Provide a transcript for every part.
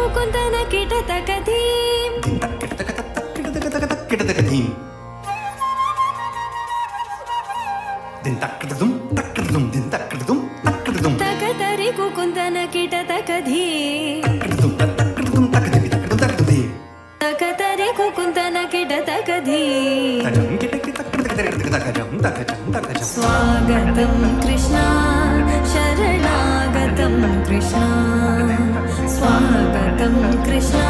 ಕುಂತನ ಕಿಟತಕ ಧೀಂ ಕಿಟತಕ ಧೀಂ ದಿನ್ ತಕ್ಕಡದುಂ ತಕ್ಕಡದುಂ ದಿನ್ ತಕ್ಕಡದುಂ ತಕ್ಕಡದುಂ ತಕತರಿ ಕುಂತನ ಕಿಟತಕ ಧೀಂ ತಕ್ಕಡದುಂ ತಕ್ಕದಿವಿ ತಕ್ಕಡದುಂ ತಕ್ಕದಿ ತಕತರಿ ಕುಂತನ ಕಿಟತಕ ಧೀಂ ತಜಂ ಕಿಟಕಿ ತಕ್ಕಡಕ ತಕಜಂ ತಕಜಂ ತಕಜಂ ಸ್ವಾಗತಂ ಕೃಷ್ಣ ಶರಣಾಗತಂ ಕೃಷ್ಣ ಸ್ವಾಗತಂ ಕೃಷ್ಣ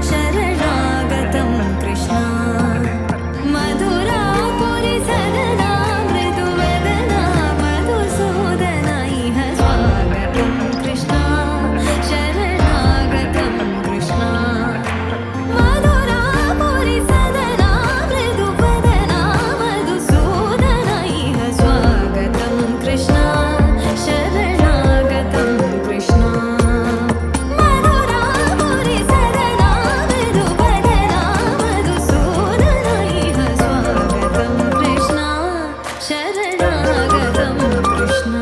ಶರಣಾಗತಂ ಕೃಷ್ಣ ಮಧುರಾಪುರಿ ಸದನಾ ಮೃದುವದನಾ ಮಧುಸೂದನ ಇಹ ಸ್ವಾಗತಂ ಕೃಷ್ಣ ಶರಣಾಗತಂ ಕೃಷ್ಣ ಮಧುರಾಪುರಿ ಸದನಾ ಮೃದುವದನಾ ಮಧುಸೂದನ ಇಹ ಸ್ವಾಗತಂ ಕೃಷ್ಣ ಶರಣಾಗತಂ ಕೃಷ್ಣ ಮಧುರಾಪುರಿ ಸದನಾ ಮೃದುವದನಾ ಮಧುಸೂದನ ಇಹ ಸ್ವಾಗತಂ ಕೃಷ್ಣ ಶರಣಾಗತಂ ಕೃಷ್ಣ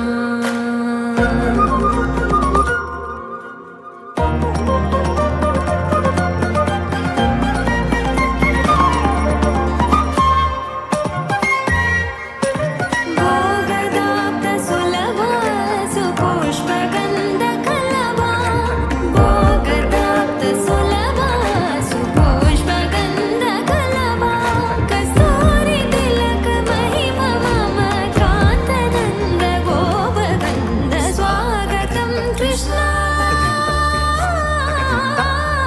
ಭೋಗದಾಪ್ತ ಸುಲಭ ಸುಪುಷ್ಪಗಂಧ ಕಲಭ ಭೋಗದಾಪ್ತ ಸುಲಭ ಸುಪುಷ್ಪಗಂಧ ಕಲಭ ಕಸ್ತೂರಿ ತಿಲಕ ಮಹಿಮ ಮಮ ಕಾಂತನಂದ ಗೋಪಗಂಧ ಸ್ವಾಗತಂ ಕೃಷ್ಣ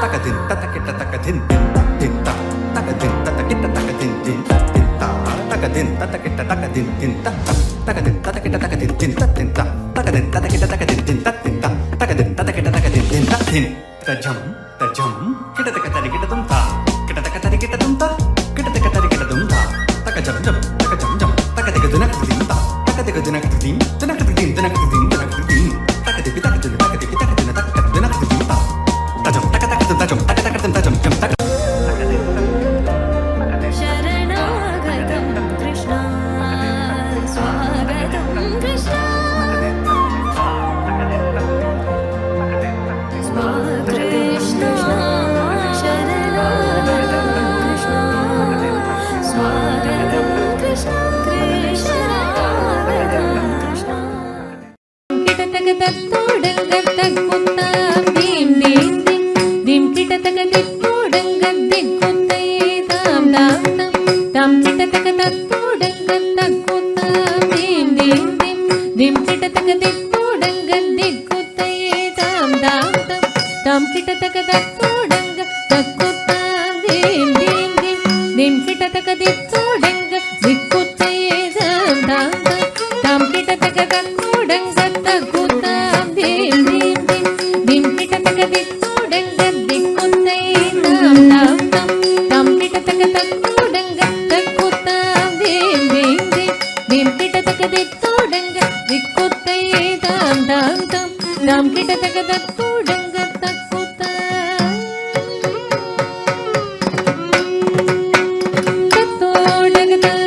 ತಕದಿನ್ ತತಕಿಟ ತಕದಿನ್ ದಿನ್ ತಕದಿನ್ ತತಕಿಟ ತಕದಿನ್ ದಿನ್ ತಕದಿನ್ ತತಕಿಟ ತಕದಿನ್ ದಿನ್ ತಕದಿನ್ ತತಕಿಟ ತಕದಿನ್ ದಿನ್ ತಕದಿನ್ ತತಕಿಟ ತಕದಿನ್ ದಿನ್ ತಕದಿನ್ ತತಕಿಟ ತಕದಿನ್ ದಿನ್ ದಿನ್ ತಜಂ ತಜಂ ಕಿಟತಕ ತರಿಕಿಟದುಂ ತಾ ಕಿಟತಕ ತರಿಕಿಟದುಂ ತಾ ಕಿಟತಕ ತರಿಕಿಟದುಂ ತಾ ತಕಜಂ ಜಂ ತಕಜಂ ಜಂ ತಕದಿಗ ದಿನಕದಿಂ ತಾ ತಕದಿಗ ದಿನಕದಿಂ ದಿನಕದಿಂ ದಿನಕದಿಂ ದಿನಕದಿಂ ತಕದಿಗ ತಕದಿನ ತಕದಿಗ ತಕದಿನ ತಕದಿನ ದಿನಕದಿಂ ತಾ ತಜಂ ತಕತಕದಿಂ ತಜಂ ತಕತಕದಿಂ ತಜಂ ಜಂ ತಕ ಶರಣಾಗತಂ ಕೃಷ್ಣ ಸ್ವಾಗತಂ ಕೃಷ್ಣ ಕೃಷ್ಣ ಶರಣಾಗತಂ ಕೃಷ್ಣ ಸ್ವಾಗತಂ ಕೃಷ್ಣ ಶರಣಾಗತಂ ಕೃಷ್ಣ ಕಿಟತಕ ತತ್ತೋಡಂಗ ತಕ್ಕುತ್ತ ದೀಂ ದೀಂ ದೀಂ ದೀಂ ಕಿಟತಕ ತಿತ್ತೋಡಂಗ ದಿಕ್ಕುತ್ತಯೇ ತಾಂ ತಾಂ ತಾಂ ತಾಂ ಕಿಟತಕ ತತ್ತೋಡಂಗ ತಕ್ಕುತ್ತ ದೀಂ ದೀಂ ದೀಂ ದೀಂ ಕಿಟತಕ ತಿತ್ತೋಡಂಗ ದಿಕ್ಕುತ್ತಯೇ ತಾಂ ತಾಂ ತಾಂ ತಾಂ ಕಿಟತಕ ತತ್ತೋಡಂಗ ತಕ್ಕುತ್ತ ದೀಂ ದೀಂ ದೀಂ ದೀಂ ಕಿಟತಕ ತಿತ್ತೋಡಂಗ ದಿಕ್ಕುತ್ತಯೇ ತಾಂ ತಾಂ ತಾಂ ತಾಂ ಕಿಟತಕ ತತ್ತೋಡಂಗ ತಕ್ಕುತ್ತ ದೀಂ ದೀಂ ದೀಂ ದೀಂ ಕಿಟತಕ ತಿತ್ತೋಡಂಗ ದಿಕ್ಕುತ್ತಯೇ ತಾಂ ತಾಂ ತಾಂ ತಾಂ ಕಿಟತಕ ತತ್ತೋಡಂಗ ತಕ್ಕುತ್ತ ದೀಂ ದೀಂ ದೀಂ ದೀಂ ಕಿಟತಕ ತಿತ್ತೋಡಂಗ ದಿಕ್ಕುತ್ತಯೇ ತಾಂ ತಾಂ ತಾಂ ತಾಂ ಕಿಟತಕ ತತ್ತೋಡಂಗ ತಕ್ಕುತ್ತ ತತ್ತೋಡಗ ತಂ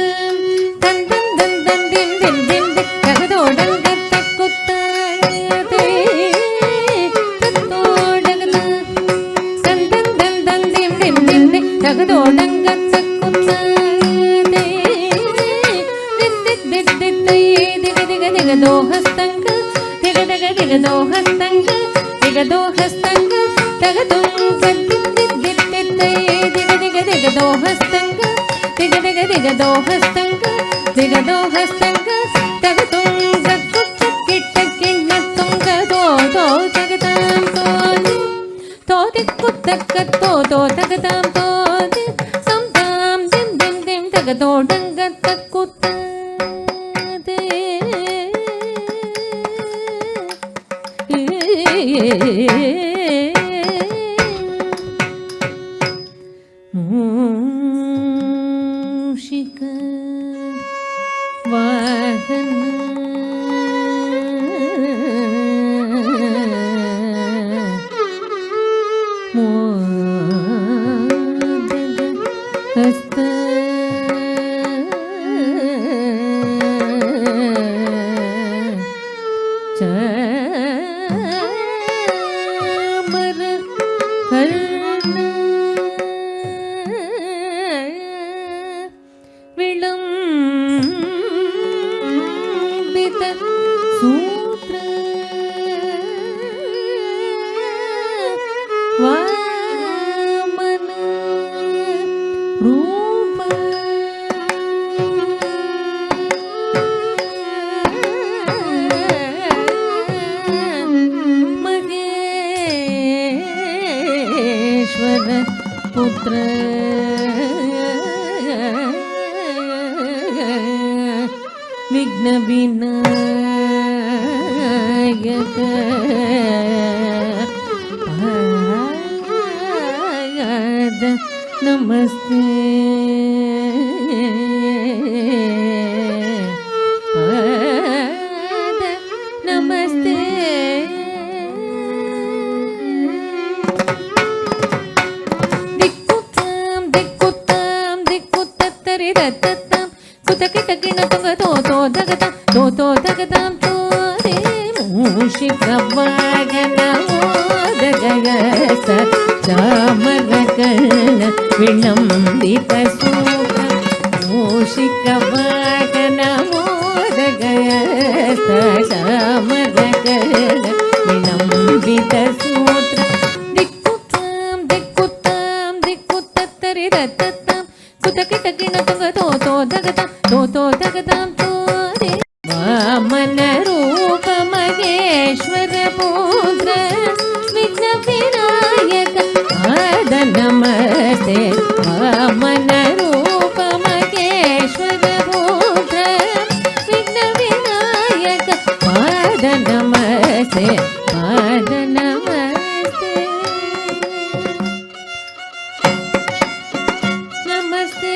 ತಂ ತಂ ತಂ ದಿಂ ದಿಂ ದಿಂ ದಿಂ ತಗದೋಡಂಗ ತಕ್ಕುತ್ತ ತತ್ತೋಡಗ ತಂ ತಂ ತಂ ತಂ ದಿಂ ದಿಂ ದಿಂ ದಿಂ ತಗದೋಡಂಗ ತಕ್ಕುತ್ತ ದಿಗದೋಹಸ್ತಂಗ ದಿಗದೋಹಸ್ತಂಗ ದಿಗದೋಹಸ್ತಂಗ ತಗದುಂಗ ದಿಗದೋಹಸ್ತಂಗ ದಿಗದೋಹಸ್ತಂಗ ದಿಗದೋಹಸ್ತಂಗ ತಗದುಂಗ ಕಿಟ್ಟ ಕಿಣ್ಣ ತುಂಗ ತೋ ತೋ ತಗತಾಂ ತೋದಿ ತೋದಿ ಕುತ್ತಕ್ಕ ತೋ ತೋ ತಗತಾಂ ತೋದಿ ಸಂತಾಂ ದಿಂ ದಿಂ ದಿಂ ತಗದೋಡಂಗ ತಕ್ಕುತ್ತ ಮೂಷಿಕ ವಾಹನ ಮೋದಕ ಹಸ್ತ ಚಾಮ ಶ್ರೀವರ ಕರ್ಣ ವಿಳಂಬಿತ ಸೂತ್ರ ವಾಮನ ರೂಪ ಮಹೇಶ್ವರ ಪುತ್ರ ವಿಘ್ನ ವಿನಾಯಕ ಪಾದ ನಮಸ್ತೆ ಪಾದ ನಮಸ್ತೆ ದಿಕ್ಕುತ್ತಾಂ ದಿಕ್ಕುತ್ತಾಂ ದಿಕ್ಕುತ್ತತ್ತರಿ ದತ್ತತ್ತಾಂ ಕುತಕಿಟಕಿಣ ತೊಗತೋ ದಗತ ತೋತೋ ದಗತಾಂ ತೋರೆ ಮೂಷಿಕ ವಾಗನ ಮೋದಗಯಸ ಚಾಮರ ಕರ್ಣ ವಿಳಂಬಿತ ಸೂತ್ರ ಮೂಷಿಕ ವಾಗನ ಮೋದಗಯಸ ಚಾಮರ ಕರ್ಣ ವಿಳಂಬಿತ ಸೂತ್ರ ದಿಕ್ಕುತ್ತಾಂ ದಿಕ್ಕುತ್ತಾಂ ದಿಕ್ಕುತ್ತತ್ತರಿ ದತ್ತತ್ತಾಂ ಕುತಕಿಟಕಿಣ ತೊಗತೋ ದಗತ ತೋತೋ ದಗತಾಂ ತೋರೆ ವಾಮನ ರೂಪ ಮಹೇಶ್ವರ ಪುತ್ರ ವಿಘ್ನ ವಿನಾಯಕ ಪಾದ ನಮಸ್ತೆ ವಾಮನ ರೂಪ ಮಹೇಶ್ವರ ಪುತ್ರ ವಿಘ್ನ ವಿನಾಯಕ ಪಾದ ನಮಸ್ತೆ ಪಾದ ನಮಸ್ತೆ ನಮಸ್ತೆ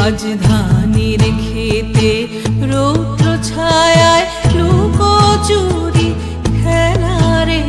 রাজধানীর খেতে রৌদ্র ছায়ায় লুকোচুরি খেলা রে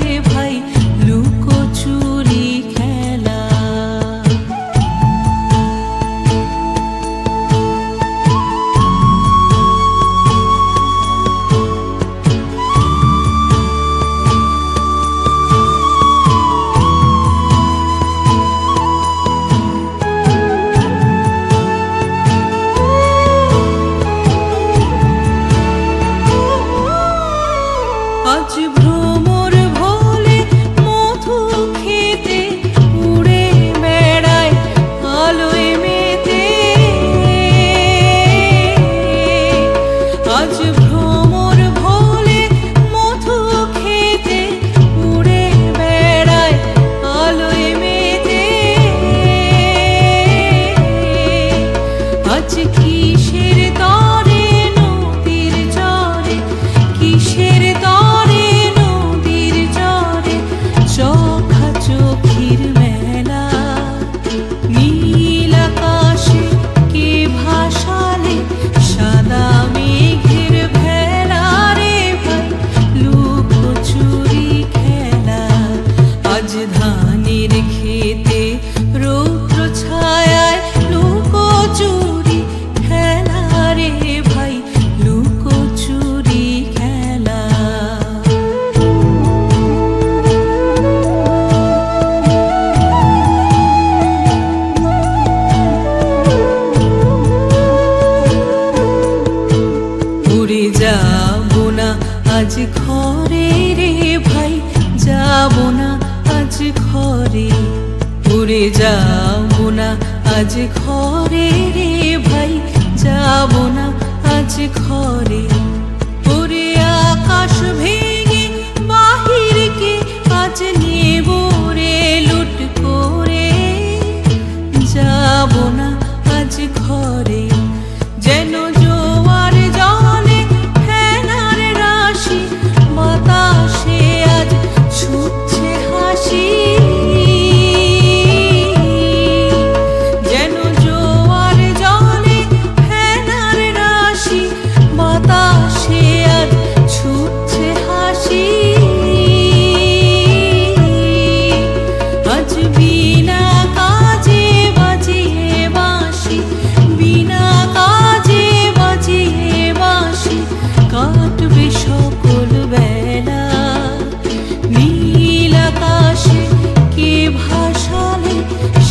যাবো না আজ ঘরে রে ভাই, যাবো না আজ ঘরে। ওরে আকাশ ভেঙে বাহিরকে আজ নেব রে লুট করে, যাবো না আজ ঘরে। যেন জোয়ার জলে ফেনার রাশি, বাতাসে আজ ছুটছে হাসি। যেন জোয়ার জলে ফেনার রাশি, বাতাসে আজ ছুটছে হাসি। আজ বিনা কাজে বাজিয়ে বাঁশি, বিনা কাজে বাজিয়ে বাঁশি, কাটবে সকল বেলা। নীল আকাশে কে ভাসালে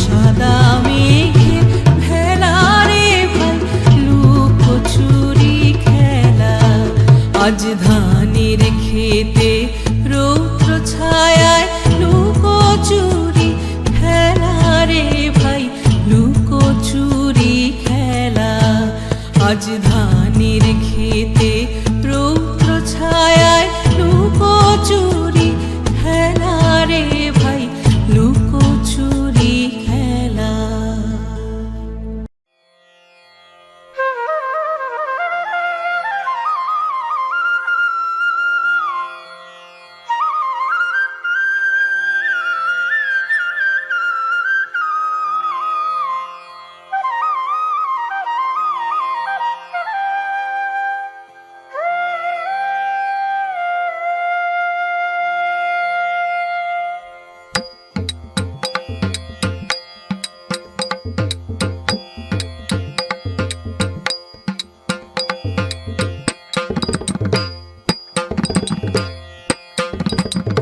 সাদা মেঘের ভেলা রে ভাই, লুকোচুরি খেলা। আজ ধানের খেতে রৌদ্র ছায়ায় লুকোচুরি খেলা রে ভাই, লুকোচুরি খেলা। আজ ধানের খেতে রৌদ্র ছায়ায় লুকোচুরি খেলা রে ভাই, লুকোচুরি খেলা।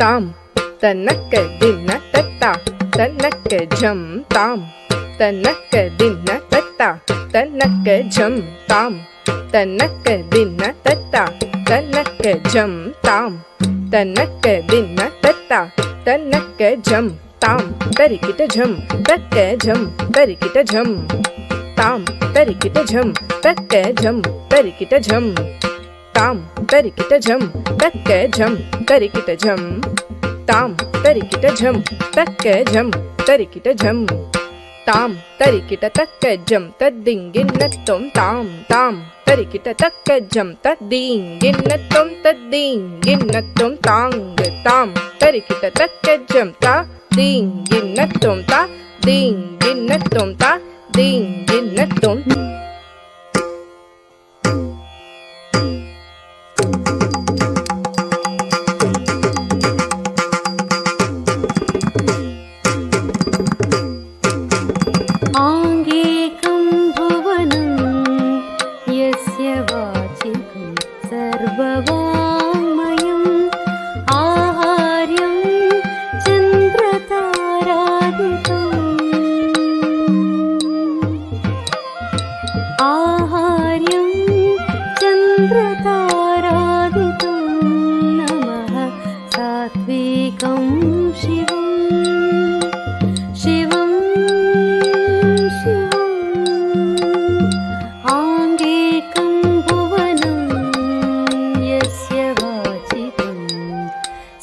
tam tanaka dinna tatta tanaka jam tam tanaka dinna tatta tanaka jam tam tanaka dinna tatta tanaka jam tam tanaka dinna tatta tanaka jam tam tarikita jam takka jam tarikita jam tam tarikita jam takka jam tarikita jam tam tarikita jam takka jam tarikita jam tam tarikita jam takka jam tarikita jam tam tarikita takka jam tadinginnatum tam tam tarikita takka jam tadinginnatum tadinginnatum tang tam tarikita takka jam tadinginnatum tadinginnatum tadinginnatum. आङ्गेकं भुवनं यस्य वाचिकं सर्ववाङ्मयम् आहार्यं चन्द्रतारादितम् आहार्यं चन्द्रतारादितं नमः सात्विकं शिवम् शिवम् आङ्गेकं भुवनं यस्य वाचिकं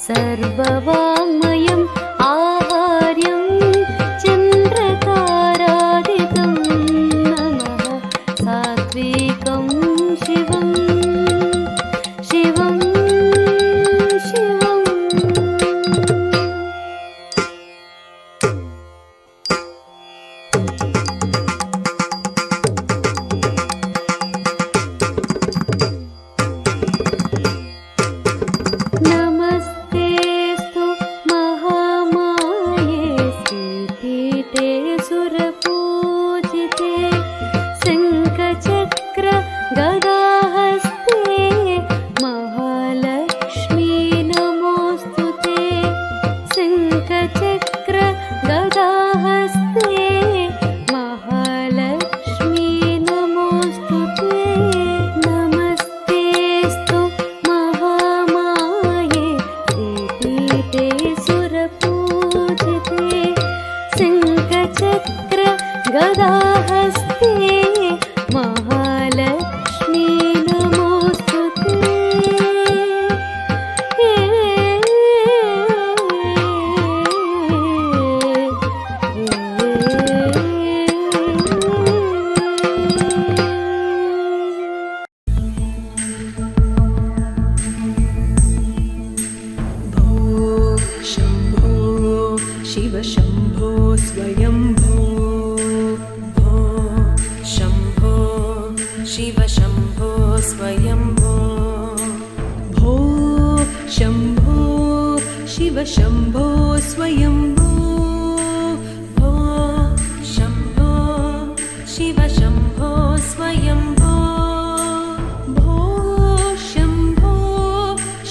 सर्ववाङ्मयम् आहार्यं चन्द्रतारादितं नमः सात्विकं शिवम् शिवम् शिवम् नमस्तेस्तु शिव शम्भो स्वयम्भो भो शम्भो शिव शम्भो स्वयम्भो भो शम्भो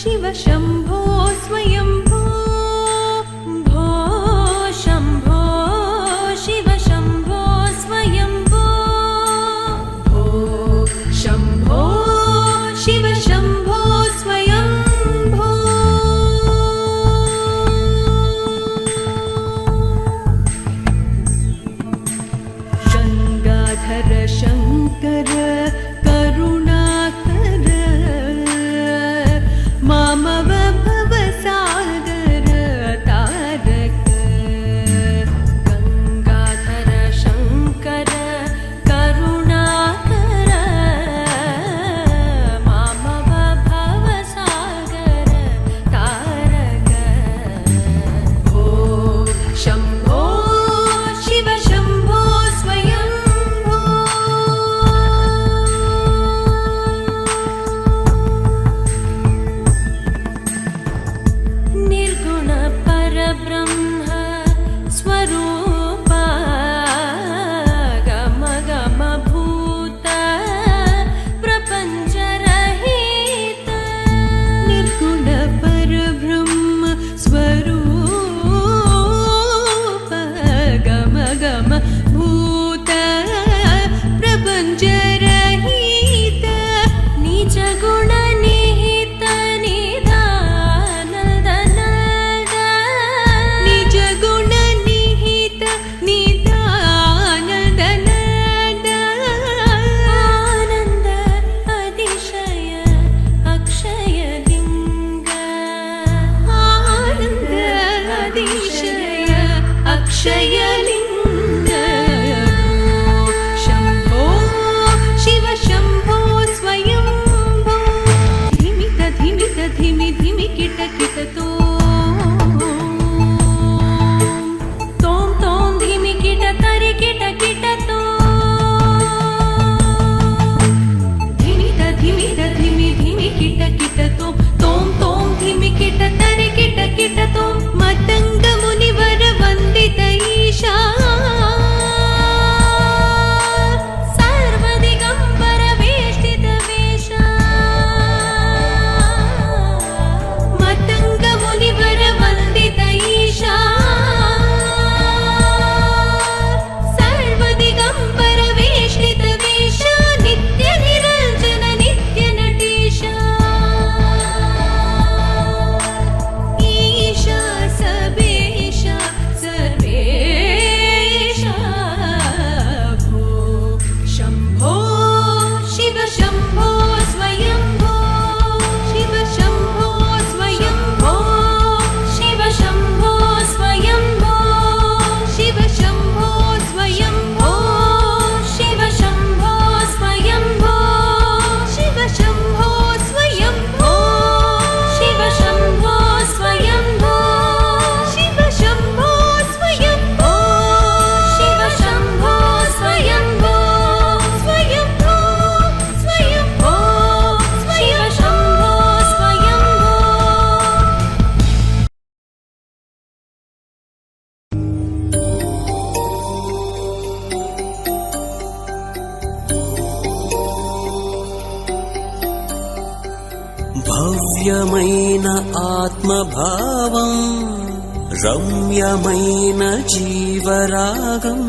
शिव शम्भो स्वयम्भो भो शम्भो शिव शम्भो स्वयम्भो भो शम्भो शिव शम्भो स्वयम्भो गङ्गाधर शङ्कर करुणाकर मामव भवसागर तारक गङ्गाधर शङ्कर करुणाकर मामव भवसागर तारक भो शम्भो शिव शम्भो स्वयम्भो निर्गुण परब्रह्म स्वरूप गम गम भूत प्रपञ्चरहित निर्गुण परब्रह्म स्वरूप गम गम भूत प्रपञ्चरहित निज गुण निहित निधानद निज गुण निहित निधानद आनन्द अतिशय अक्षय लिङ्ग आनन्द अतिशय अक्षय लिङ्ग शम्भो शिव शम्भो स्वयम्भो धिमित धिमित धिमि धिमि किट किट तोम तोम धिमि किट तरि किट किट धिमित धिमित धिमि धिमि किट किट तोम तोम धिमि किट तरि किट किट मतंग मुनिवर वंदित ईशा सर्वदिगंबर वेष्टित वेशा मतंग मुनिवर वंदित ईशा सर्वदिगंबर वेष्टित वेशा नित्य निरंजन नित्य नटेशा ईशा सबेशा सर्वेशा भो शम्भो शिव शम्भो स्वयम्भो शिव शम्भो स्वयम्भो शिव शम्भो स्वयम्भो शिव शम्भो स्वयम्भो शिव शम्भो स्वयम्भो शिव शम्भो स्वयम्भो शिव शम्भो स्वयम्भो शिव शम्भो स्वयम्भो शिव शम्भो स्वयम्भो स्वयम्भो स्वयम्भो शिव शम्भो स्वयम्भो భవ్యమైన ఆత్మభావం రమ్యమైన జీవరాగం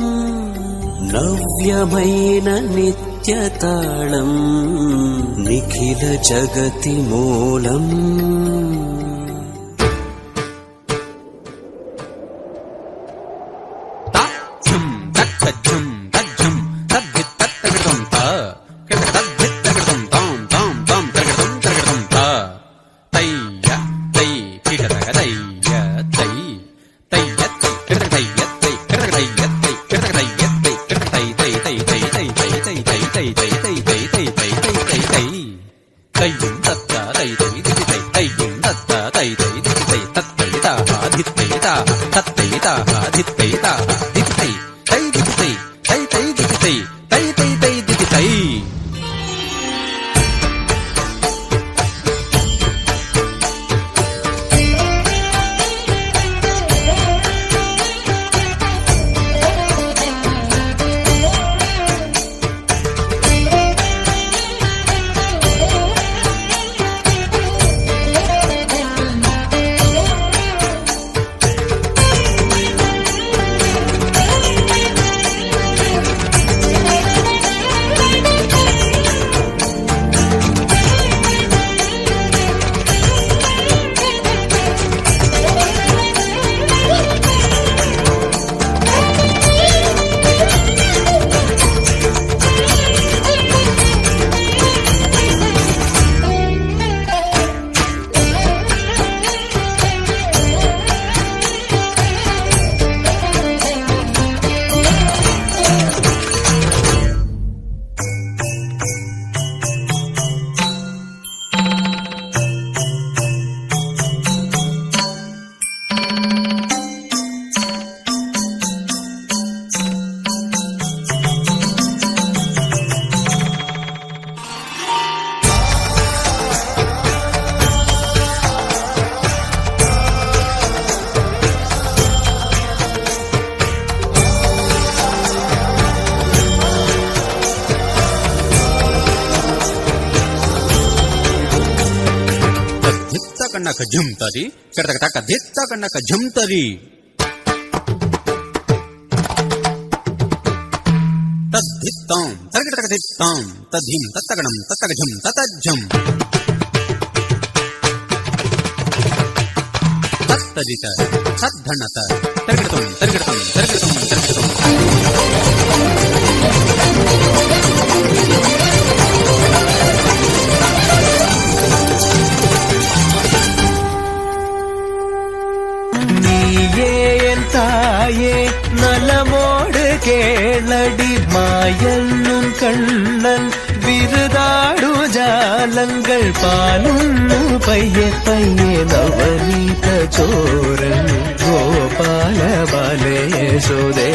నవ్యమైన నిత్యతాళం నిఖిల జగతి మూలం ಕಣ್ಣಕ ಜುಮ್ತರಿ ಕೆಟಕ ತಕ ದಿತ್ತ ಕಣ್ಣಕ ಜುಮ್ತರಿ ತದ್ದಿತ್ತಾಂ ತರಗಿಟಕ ದಿತ್ತಾಂ ತದ್ಧಿಂ ತತ್ತಗಣಂ ತತ್ತಗ ಝಂ ತತಜ್ಜಂ ತತ್ತದಿತ ತದ್ಧಣತ ತರಗಿಟಂ ತರಗಿಟಂ ತರಗಿಟಂ ತರಗಿಟಂ தாயே நலமோடு கேளடி மாயன்னும் கண்ணன் விருதாடு ஜாலங்கள் பாலுண்ணு பைய பைய நவநீத சோரன் கோபால பாலே சுதே